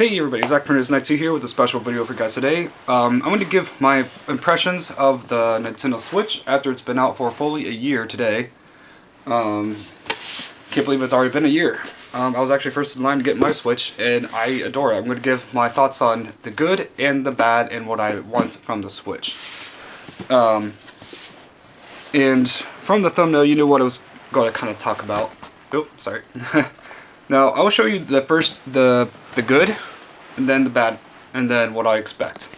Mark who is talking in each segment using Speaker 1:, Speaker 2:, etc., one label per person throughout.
Speaker 1: Hey everybody, Zach Printers92 here with a special video for you guys today. I'm going to give my impressions of the Nintendo Switch after it's been out for fully a year today. Can't believe it's already been a year. I was actually first in line to get my Switch and I adore it. I'm going to give my thoughts on the good and the bad and what I want from the Switch. And from the thumbnail you knew what I was going to kind of talk about. Oh, sorry. Now I will show you the good, and then the bad, and then what I expect.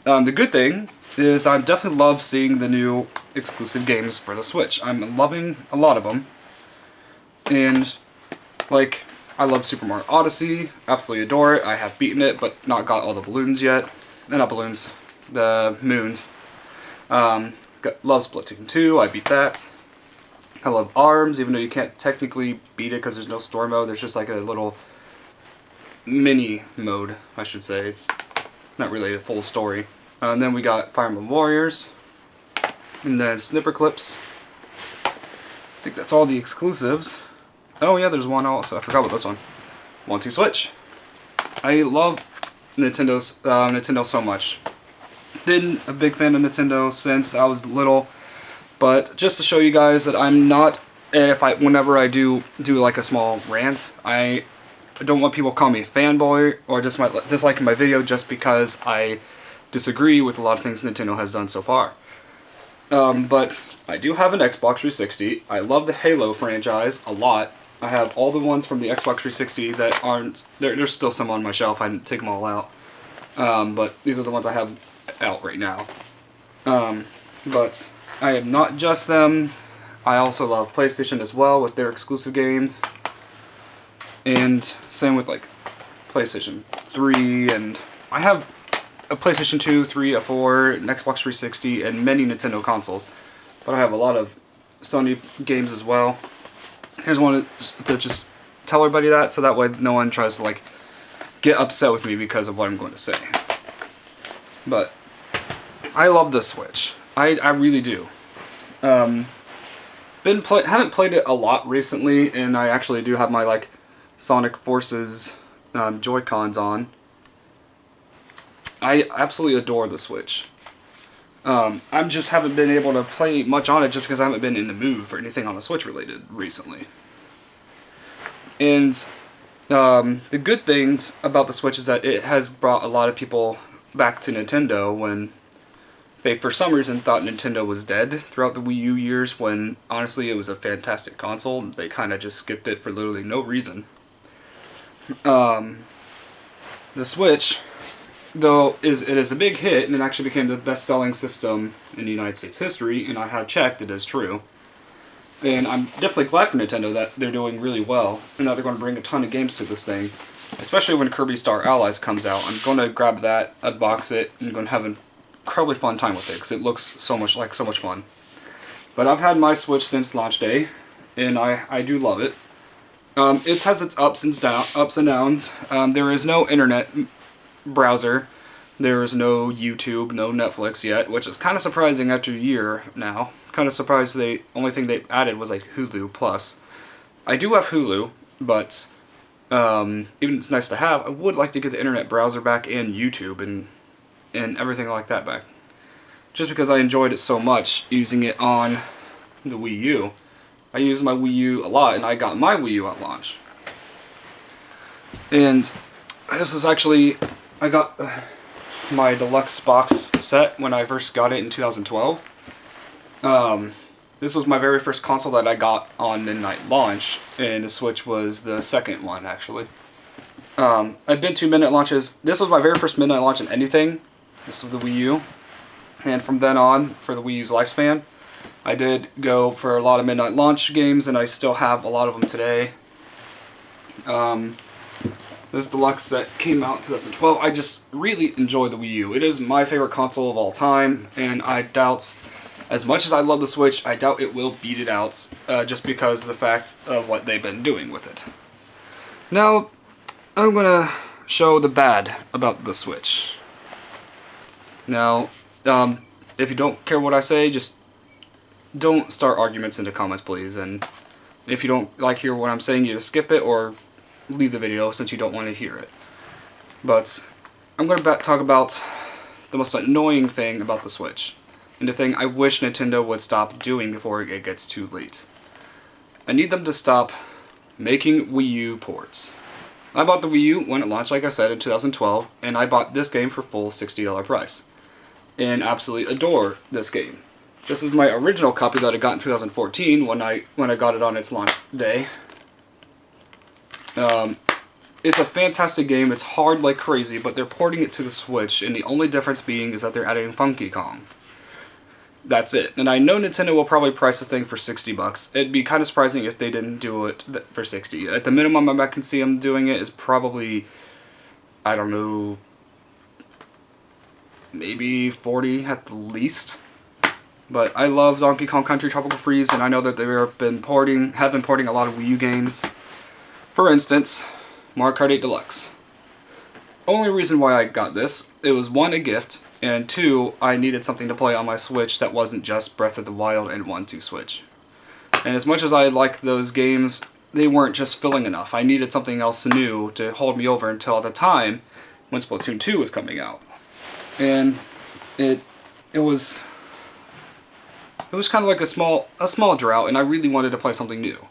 Speaker 1: The good thing is I definitely love seeing the new exclusive games for the Switch. I'm loving a lot of them. And, like, I love Super Mario Odyssey, absolutely adore it. I have beaten it, but not got all the balloons yet. Not balloons, the moons. Love Splatoon 2, I beat that. I love ARMS, even though you can't technically beat it because there's no story mode. There's just like a little mini mode, I should say. It's not really a full story. And then we got Fire Emblem Warriors. And then Snipper Clips. I think that's all the exclusives. Oh yeah, there's one also. I forgot about this one. 1-2 Switch. I love Nintendo so much. Been a big fan of Nintendo since I was little. But just to show you guys that I'm not, and whenever I do like a small rant, I don't want people to call me a fanboy or just disliking my video just because I disagree with a lot of things Nintendo has done so far. But I do have an Xbox 360. I love the Halo franchise a lot. I have all the ones from the Xbox 360 that aren't, there's still some on my shelf. I didn't take them all out. But these are the ones I have out right now. But I am not just them. I also love PlayStation as well with their exclusive games. And same with like PlayStation 3, and I have a PlayStation 2, 3, a 4, an Xbox 360, and many Nintendo consoles. But I have a lot of Sony games as well. I just wanted to just tell everybody that, so that way no one tries to like get upset with me because of what I'm going to say. But I love the Switch. I really do. Haven't played it a lot recently, and I actually do have my like Sonic Forces Joy-Cons on. I absolutely adore the Switch. I just haven't been able to play much on it just because I haven't been in the mood for anything on the Switch related recently. And the good things about the Switch is that it has brought a lot of people back to Nintendo when they, for some reason, thought Nintendo was dead throughout the Wii U years, when honestly it was a fantastic console. They kind of just skipped it for literally no reason. The Switch, though, it is a big hit, and it actually became the best-selling system in the United States history, and I have checked, it is true. And I'm definitely glad for Nintendo that they're doing really well, and that they're going to bring a ton of games to this thing. Especially when Kirby Star Allies comes out. I'm going to grab that, unbox it, and going to have an incredibly fun time with it, because it looks so much fun. But I've had my Switch since launch day, and I do love it. It has its ups and downs. There is no internet browser. There is no YouTube, no Netflix yet, which is kind of surprising after a year now. Kind of surprised the only thing they added was like Hulu Plus. I do have Hulu, but even it's nice to have, I would like to get the internet browser back and YouTube and everything like that back. Just because I enjoyed it so much using it on the Wii U. I used my Wii U a lot, and I got my Wii U at launch. And this is actually, I got my deluxe box set when I first got it in 2012. This was my very first console that I got on midnight launch, and the Switch was the second one, actually. I've been to midnight launches. This was my very first midnight launch in anything. This was the Wii U. And from then on, for the Wii U's lifespan, I did go for a lot of midnight launch games, and I still have a lot of them today. This deluxe set came out in 2012. I just really enjoy the Wii U. It is my favorite console of all time, and I doubt, as much as I love the Switch, I doubt it will beat it out, just because of the fact of what they've been doing with it. Now, I'm gonna show the bad about the Switch. Now, if you don't care what I say, just don't start arguments in the comments, please. And if you don't hear what I'm saying, either skip it or leave the video since you don't want to hear it. But I'm going to talk about the most annoying thing about the Switch, and the thing I wish Nintendo would stop doing before it gets too late. I need them to stop making Wii U ports. I bought the Wii U when it launched, like I said, in 2012, and I bought this game for full $60 price. And absolutely adore this game. This is my original copy that I got in 2014 when I got it on its launch day. It's a fantastic game. It's hard like crazy, but they're porting it to the Switch, and the only difference being is that they're adding Funky Kong. That's it. And I know Nintendo will probably price this thing for $60. It'd be kind of surprising if they didn't do it for $60. At the minimum I can see them doing it is probably, I don't know, maybe $40 at the least. But I love Donkey Kong Country Tropical Freeze, and I know that they have been porting a lot of Wii U games. For instance, Mario Kart 8 Deluxe. Only reason why I got this, it was 1, a gift, and 2, I needed something to play on my Switch that wasn't just Breath of the Wild and 1-2 Switch. And as much as I liked those games, they weren't just filling enough. I needed something else new to hold me over until the time when Splatoon 2 was coming out. And it was kind of like a small drought, and I really wanted to play something new.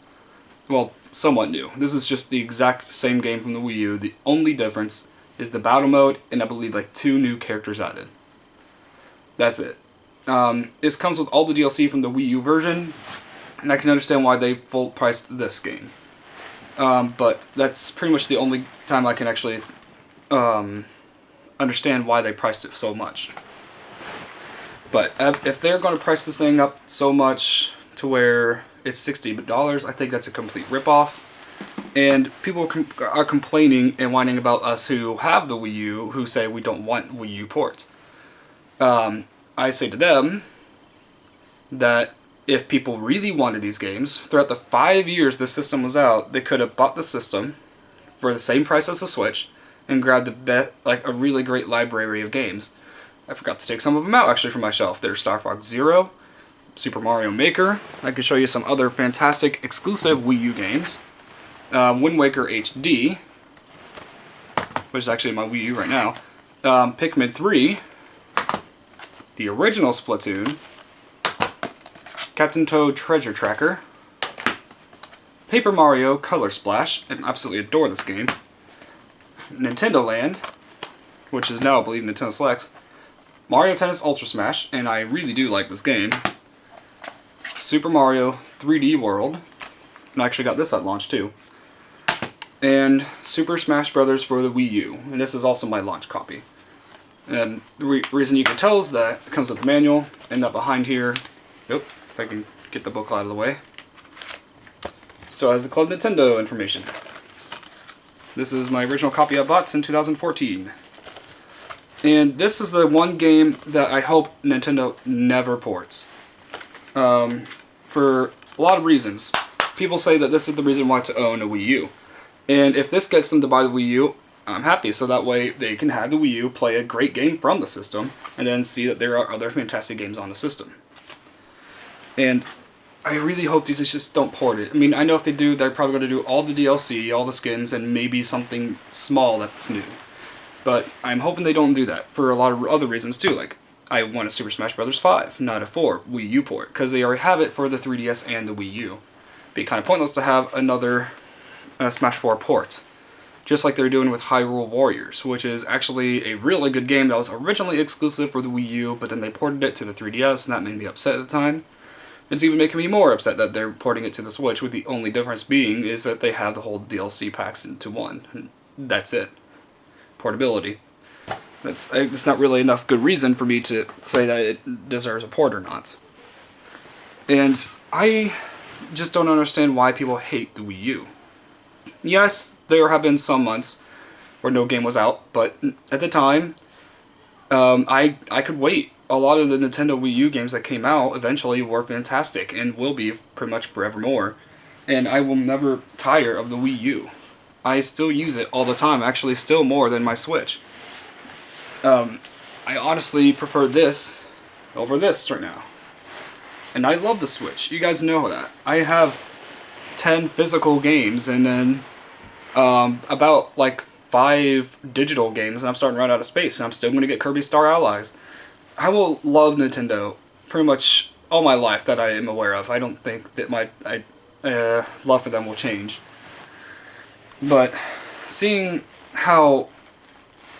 Speaker 1: Well, somewhat new. This is just the exact same game from the Wii U. The only difference is the battle mode, and I believe like 2 new characters added. That's it. This comes with all the DLC from the Wii U version, and I can understand why they full priced this game. But that's pretty much the only time I can actually understand why they priced it so much. But if they're going to price this thing up so much to where it's $60, I think that's a complete ripoff. And people are complaining and whining about us who have the Wii U, who say we don't want Wii U ports. I say to them that if people really wanted these games, throughout the 5 years the system was out, they could have bought the system for the same price as the Switch and grabbed a really great library of games. I forgot to take some of them out actually from my shelf. There's Star Fox Zero, Super Mario Maker. I can show you some other fantastic exclusive Wii U games. Wind Waker HD, which is actually my Wii U right now. Pikmin 3, the original Splatoon, Captain Toad Treasure Tracker, Paper Mario Color Splash, and absolutely adore this game. Nintendo Land, which is now I believe Nintendo Selects. Mario Tennis Ultra Smash, and I really do like this game. Super Mario 3D World, and I actually got this at launch too. And Super Smash Bros. For the Wii U, and this is also my launch copy. And the reason you can tell is that it comes with the manual, and that behind here, if I can get the book out of the way, still has the Club Nintendo information. This is my original copy I bought in 2014. And this is the one game that I hope Nintendo never ports. For a lot of reasons. People say that this is the reason why to own a Wii U. And if this gets them to buy the Wii U, I'm happy. So that way they can have the Wii U, play a great game from the system, and then see that there are other fantastic games on the system. And I really hope these just don't port it. I mean, I know if they do, they're probably going to do all the DLC, all the skins, and maybe something small that's new. But I'm hoping they don't do that for a lot of other reasons too. Like, I want a Super Smash Bros. 5, not a 4 Wii U port, because they already have it for the 3DS and the Wii U. It'd be kind of pointless to have another Smash 4 port. Just like they're doing with Hyrule Warriors, which is actually a really good game that was originally exclusive for the Wii U, but then they ported it to the 3DS, and that made me upset at the time. It's even making me more upset that they're porting it to the Switch, with the only difference being is that they have the whole DLC packs into one. And that's it. Portability. It's not really enough good reason for me to say that it deserves a port or not. And I just don't understand why people hate the Wii U. Yes, there have been some months where no game was out, but at the time, I could wait. A lot of the Nintendo Wii U games that came out eventually were fantastic and will be pretty much forevermore. And I will never tire of the Wii U. I still use it all the time, actually still more than my Switch. I honestly prefer this over this right now. And I love the Switch. You guys know that. I have 10 physical games and then about like 5 digital games, and I'm starting to run out of space, and I'm still going to get Kirby Star Allies. I will love Nintendo pretty much all my life that I am aware of. I don't think that my love for them will change. But seeing how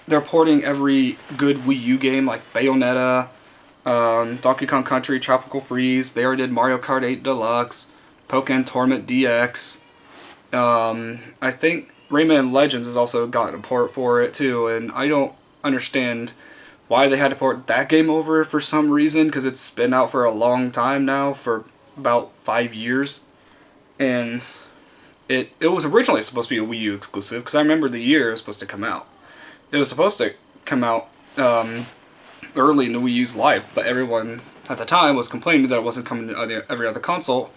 Speaker 1: they're porting every good Wii U game like Bayonetta, Donkey Kong Country, Tropical Freeze, they already did Mario Kart 8 Deluxe, Pokémon Tournament DX. I think Rayman Legends has also gotten a port for it too, and I don't understand why they had to port that game over for some reason, because it's been out for a long time now, for about 5 years. And it was originally supposed to be a Wii U exclusive, because I remember the year it was supposed to come out. It was supposed to come out early in the Wii U's life, but everyone at the time was complaining that it wasn't coming to every other console.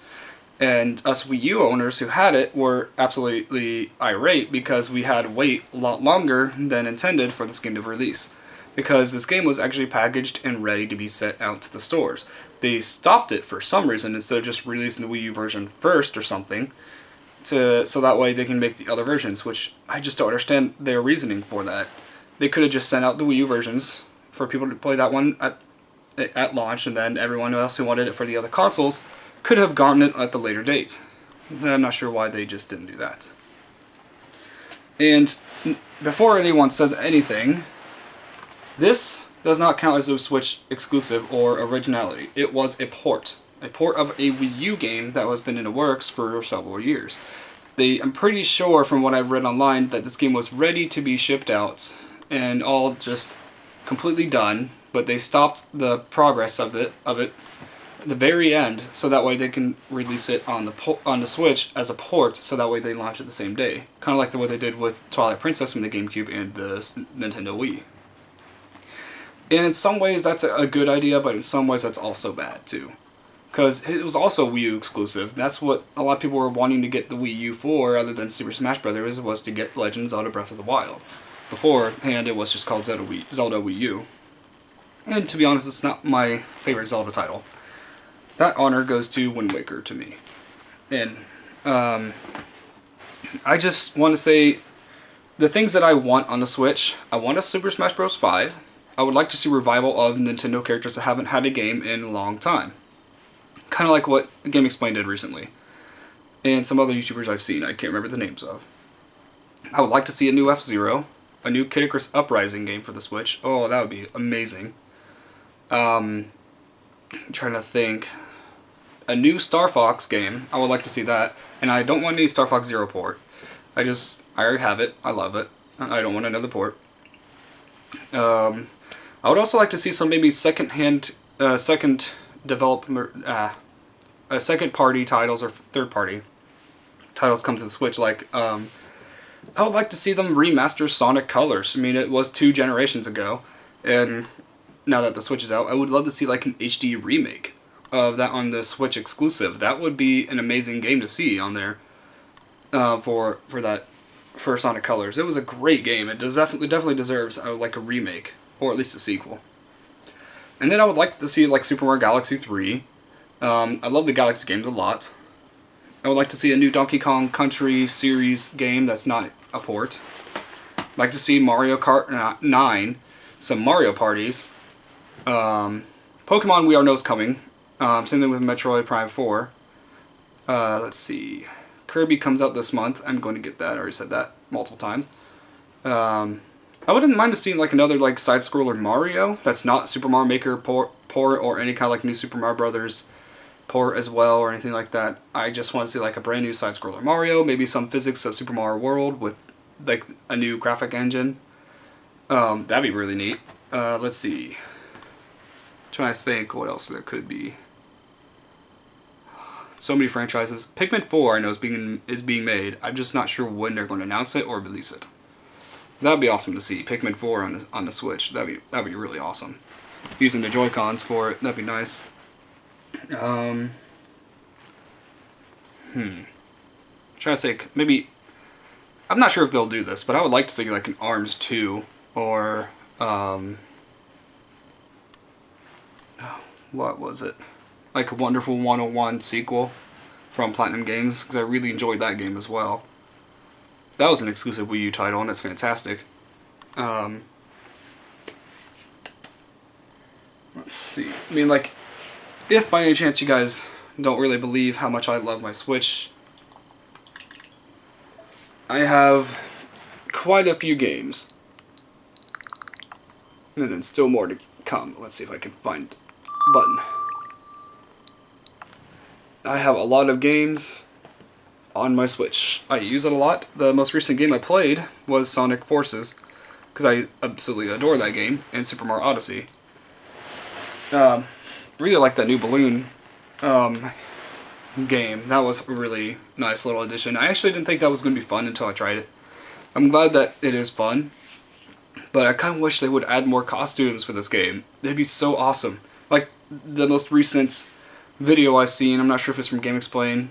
Speaker 1: And us Wii U owners who had it were absolutely irate because we had to wait a lot longer than intended for this game to release. Because this game was actually packaged and ready to be sent out to the stores. They stopped it for some reason instead of just releasing the Wii U version first or something, so that way they can make the other versions, which I just don't understand their reasoning for that. They could have just sent out the Wii U versions for people to play that one at launch, and then everyone else who wanted it for the other consoles could have gotten it at the later date. I'm not sure why they just didn't do that. And before anyone says anything, this does not count as a Switch exclusive or originality. It was a port of a Wii U game that has been in the works for several years. I'm pretty sure from what I've read online that this game was ready to be shipped out and all just completely done, but they stopped the progress of it at the very end, so that way they can release it on the Switch as a port, so that way they launch it the same day. Kind of like the way they did with Twilight Princess from the GameCube and the Nintendo Wii. And in some ways that's a good idea, but in some ways that's also bad too. Because it was also Wii U exclusive. That's what a lot of people were wanting to get the Wii U for, other than Super Smash Bros., was to get Legend of Zelda Breath of the Wild. Beforehand, it was just called Zelda Wii U. And to be honest, it's not my favorite Zelda title. That honor goes to Wind Waker to me. And I just want to say the things that I want on the Switch. I want a Super Smash Bros. 5. I would like to see a revival of Nintendo characters that haven't had a game in a long time. Kind of like what Game Explained did recently. And some other YouTubers I've seen, I can't remember the names of. I would like to see a new F-Zero, a new Kid Icarus Uprising game for the Switch. Oh, that would be amazing. I'm trying to think. A new Star Fox game, I would like to see that. And I don't want any Star Fox Zero port. I already have it, I love it. I don't want another port. I would also like to see some maybe second party titles or third party titles come to the Switch. Like, I would like to see them remaster Sonic Colors. I mean, it was 2 generations ago, and now that the Switch is out, I would love to see like an HD remake of that on the Switch exclusive. That would be an amazing game to see on there for Sonic Colors. It was a great game. It definitely deserves like a remake, or at least a sequel. And then I would like to see like Super Mario Galaxy 3. I love the Galaxy games a lot. I would like to see a new Donkey Kong Country series game that's not a port. I'd like to see Mario Kart 9, some Mario parties. Pokemon We Are Know's coming. Same thing with Metroid Prime 4. Let's see. Kirby comes out this month. I'm going to get that. I already said that multiple times. I wouldn't mind seeing like another like side-scroller Mario that's not Super Mario Maker port or any kind of like new Super Mario Brothers port as well or anything like that. I just want to see like a brand new side-scroller Mario, maybe some physics of Super Mario World with like a new graphic engine. That'd be really neat. Let's see. Trying to think what else there could be. So many franchises. Pikmin 4 I know is being made. I'm just not sure when they're going to announce it or release it. That'd be awesome to see. Pikmin 4 on the Switch. That'd be really awesome. Using the Joy-Cons for it. That'd be nice. Trying to think. Maybe. I'm not sure if they'll do this, but I would like to see like an ARMS 2 or what was it? Like a Wonderful 101 sequel from Platinum Games, because I really enjoyed that game as well. That was an exclusive Wii U title, and it's fantastic. Let's see. I mean, like, if by any chance you guys don't really believe how much I love my Switch, I have quite a few games. And then still more to come. Let's see if I can find the button. I have a lot of games on my Switch. I use it a lot. The most recent game I played was Sonic Forces, because I absolutely adore that game, and Super Mario Odyssey. Really like that new balloon game. That was a really nice little addition. I actually didn't think that was going to be fun until I tried it. I'm glad that it is fun, but I kind of wish they would add more costumes for this game. They'd be so awesome. Like the most recent video I seen, I'm not sure if it's from GameXplain,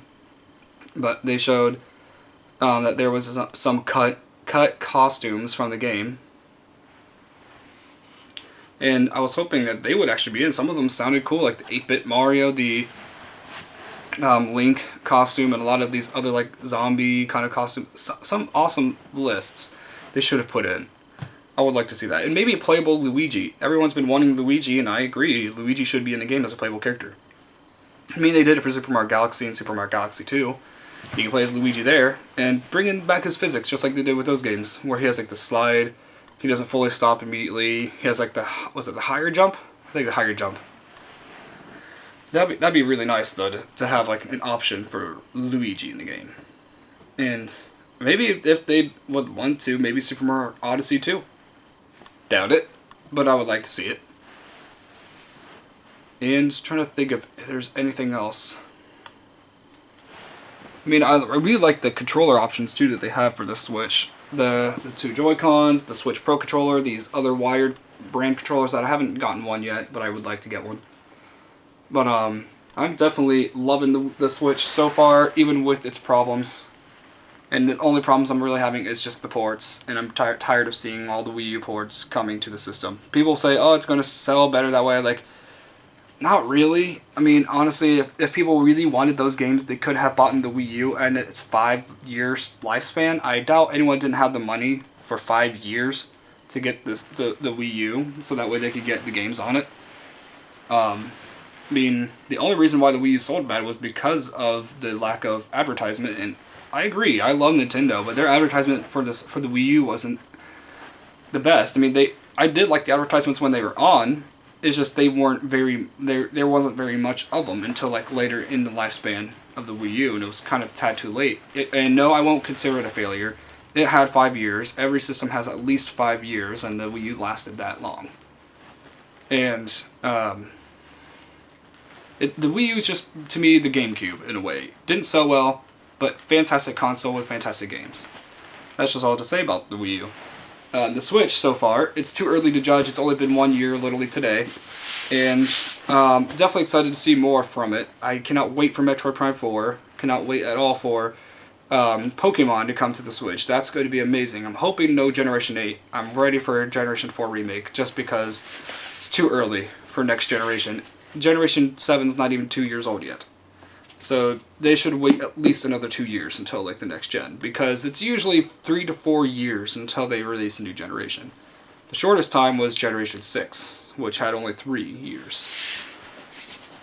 Speaker 1: but they showed that there was some cut costumes from the game. And I was hoping that they would actually be in. Some of them sounded cool, like the 8-bit Mario, the Link costume, and a lot of these other like zombie kind of costumes. Some awesome lists they should have put in. I would like to see that. And maybe a playable Luigi. Everyone's been wanting Luigi, and I agree. Luigi should be in the game as a playable character. I mean, they did it for Super Mario Galaxy and Super Mario Galaxy 2. You can play as Luigi there, and bring in back his physics, just like they did with those games, where he has like the slide. He doesn't fully stop immediately. He has like the, was it the higher jump? I think the higher jump. That'd be really nice though to have like an option for Luigi in the game. And maybe if they would want to, maybe Super Mario Odyssey 2. Doubt it, but I would like to see it. And trying to think if there's anything else. I mean, I really like the controller options too that they have for the Switch. The two Joy-Cons, the Switch Pro controller, these other wired brand controllers that I haven't gotten one yet, but I would like to get one. But I'm definitely loving the Switch so far, even with its problems. And the only problems I'm really having is just the ports, and I'm tired of seeing all the Wii U ports coming to the system. People say, oh, it's going to sell better that way. Like, not really. I mean, honestly, if people really wanted those games, they could have bought in the Wii U, and it's 5 years lifespan. I doubt anyone didn't have the money for 5 years to get the Wii U, so that way they could get the games on it. I mean, the only reason why the Wii U sold bad was because of the lack of advertisement, and I agree. I love Nintendo, but their advertisement for the Wii U wasn't the best. I mean, I did like the advertisements when they were on. It's just they weren't very there wasn't very much of them until like later in the lifespan of the Wii U, and it was kind of a tad too late. And no, I won't consider it a failure. It had 5 years. Every system has at least 5 years, and the Wii U lasted that long. And the Wii U is just, to me, the GameCube in a way. Didn't sell well, but fantastic console with fantastic games. That's just all to say about the Wii U. The Switch, so far, it's too early to judge. It's only been 1 year, literally today. And definitely excited to see more from it. I cannot wait for Metroid Prime 4. Cannot wait at all for Pokemon to come to the Switch. That's going to be amazing. I'm hoping no Generation 8. I'm ready for a Generation 4 remake, just because it's too early for next generation. Generation 7's not even 2 years old yet. So they should wait at least another 2 years until like the next gen, because it's usually 3 to 4 years until they release a new generation. The shortest time was Generation 6, which had only 3 years.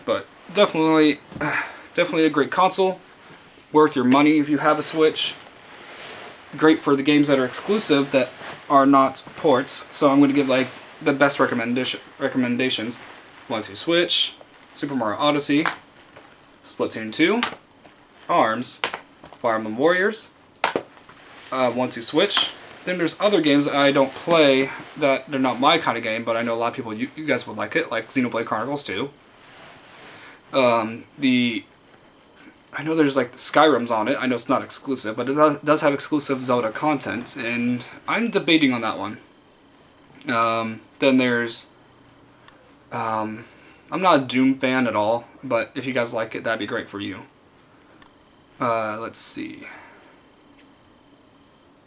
Speaker 1: But definitely a great console, worth your money if you have a Switch. Great for the games that are exclusive that are not ports. So I'm going to give like the best recommendations. 1-2 Switch, Super Mario Odyssey, Splatoon 2, ARMS, Fire Emblem Warriors, 1-2 Switch. Then there's other games that I don't play that they're not my kind of game, but I know a lot of people, you guys would like it, like Xenoblade Chronicles 2. I know there's like Skyrim's on it. I know it's not exclusive, but it does have exclusive Zelda content, and I'm debating on that one. Then there's I'm not a Doom fan at all, but if you guys like it, that'd be great for you. Let's see.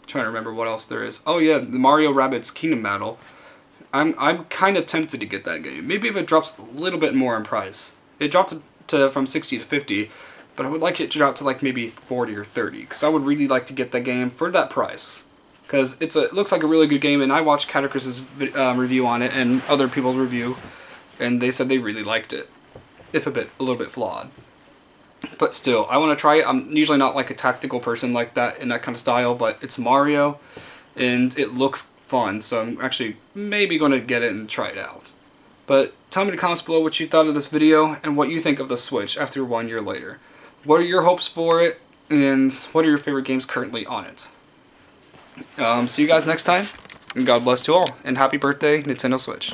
Speaker 1: Trying to remember what else there is. Oh yeah, the Mario Rabbids Kingdom Battle. I'm kind of tempted to get that game. Maybe if it drops a little bit more in price. It dropped to from 60 to 50, but I would like it to drop to like maybe 40 or 30, because I would really like to get that game for that price. Because it looks like a really good game, and I watched Catacris's review on it and other people's review, and they said they really liked it, if a little bit flawed. But still, I want to try it. I'm usually not like a tactical person like that in that kind of style, but it's Mario, and it looks fun, so I'm actually maybe going to get it and try it out. But tell me in the comments below what you thought of this video and what you think of the Switch after 1 year later. What are your hopes for it, and what are your favorite games currently on it? See you guys next time, and God bless to all, and happy birthday, Nintendo Switch.